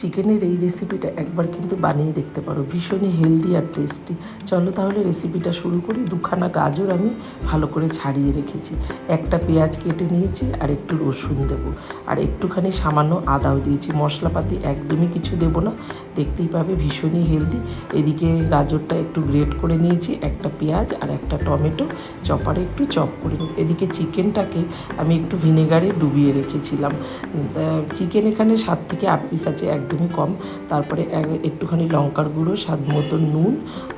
চিকেনের এই রেসিপিটা একবার কিন্তু বানিয়ে দেখতে পারো, ভীষণই হেলদি আর টেস্টি। চলো তাহলে রেসিপিটা শুরু করি। দুখানা গাজর আমি ভালো করে ছাড়িয়ে রেখেছি, একটা পেঁয়াজ কেটে নিয়েছি, আর একটু রসুন দেবো, আর একটুখানি সামান্য আদাও দিয়েছি। মশলাপাতি একদমই কিছু দেবো না, দেখতেই পাবে ভীষণই হেলদি। এদিকে গাজরটা একটু গ্রেট করে নিয়েছি, একটা পেঁয়াজ আর একটা টমেটো চপারে একটু চপ করে নেব। এদিকে চিকেনটাকে আমি একটু ভিনেগারে ডুবিয়ে রেখেছিলাম। চিকেন এখানে 7 থেকে 8 পিস আছে, একদমই কম। তারপরে একটুখানি লঙ্কার গুঁড়ো, স্বাদ মতো নুন,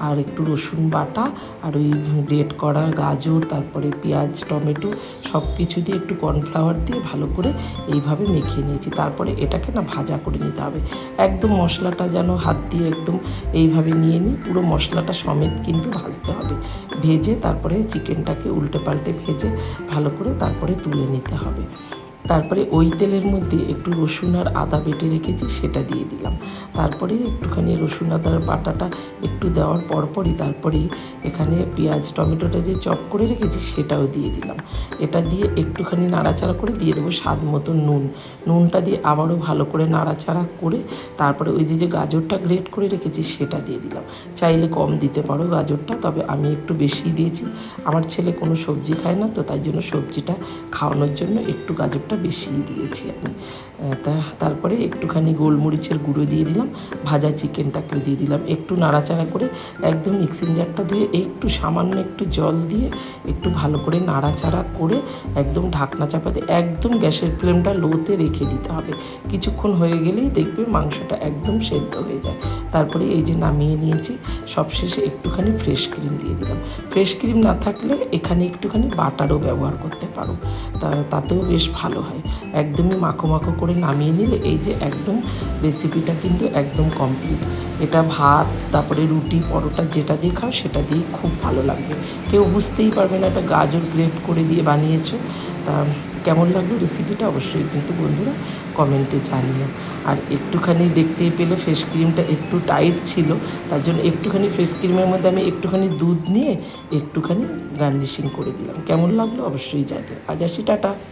আর একটু রসুন বাটা, আর ওই গ্রেট করা গাজর, তারপরে পেঁয়াজ টমেটো সব কিছু দিয়ে একটু কর্নফ্লাওয়ার দিয়ে ভালো করে এইভাবে মেখে নিয়েছি। তারপরে এটাকে না ভাজা করে নিতে হবে, একদম মশলাটা যেন হাত দিয়ে একদম এইভাবে নিয়ে নিই, পুরো মশলাটা সমেত কিন্তু ভাজতে হবে। ভেজে তারপরে চিকেনটাকে উল্টে পাল্টে ভেজে ভালো করে তারপরে তুলে নিতে হবে। তারপরে ওই তেলের মধ্যে একটু রসুন আর আদা বেটে রেখেছি, সেটা দিয়ে দিলাম। তারপরে একটুখানি রসুন আদার বাটাটা একটু দেওয়ার পরপরই তারপরে এখানে পেঁয়াজ টমেটোটা যে চপ করে রেখেছি সেটাও দিয়ে দিলাম। এটা দিয়ে একটুখানি নাড়াচাড়া করে দিয়ে দেবো স্বাদ মতো নুনটা দিয়ে আবারও ভালো করে নাড়াচাড়া করে তারপরে ওই যে গাজরটা গ্রেট করে রেখেছি সেটা দিয়ে দিলাম। চাইলে কম দিতে পারো গাজরটা, তবে আমি একটু বেশি দিয়েছি। আমার ছেলে কোনো সবজি খায় না, তো তাই জন্য সবজিটা খাওয়ানোর জন্য একটু গাজরটা বেশিই দিয়েছি আমি। তারপরে একটুখানি গোলমরিচের গুঁড়ো দিয়ে দিলাম, ভাজা চিকেনটাকেও দিয়ে দিলাম। একটু নাড়াচাড়া করে একদম মিক্সিং জারটা ধুয়ে একটু সামান্য একটু জল দিয়ে একটু ভালো করে নাড়াচাড়া করে একদম ঢাকনা চাপা দিয়ে একদম গ্যাসের ফ্লেমটা লোতে রেখে দিতে হবে। কিছুক্ষণ হয়ে গেলেই দেখবে মাংসটা একদম সেদ্ধ হয়ে যায়। তারপরে এই যে নামিয়ে নিয়েছি, সবশেষে একটুখানি ফ্রেশ ক্রিম দিয়ে দিলাম। ফ্রেশ ক্রিম না থাকলে এখানে একটুখানি বাটারও ব্যবহার করতে পারো, তাতেও বেশ ভালো হয়। একদমই মাখো মাখো করে নামিয়ে নিলে এই যে একদম রেসিপিটা কিন্তু একদম কমপ্লিট। এটা ভাত, তারপরে রুটি, পরোটা যেটা দিয়ে খাও সেটা দিয়ে খুব ভালো লাগবে। কেউ বুঝতেই পারবে না এটা গাজর গ্রেট করে দিয়ে বানিয়েছো। তা কেমন লাগলো রেসিপিটা অবশ্যই কিন্তু বন্ধুরা কমেন্টে জানিও। আর একটুখানি দেখতেই পেলে ফেস ক্রিমটা একটু টাইট ছিল, তার জন্য একটুখানি ফেস ক্রিমের মধ্যে আমি একটুখানি দুধ নিয়ে একটুখানি গার্নিশিং করে দিলাম। কেমন লাগলো অবশ্যই জানিও। আজ আসি, টাটা।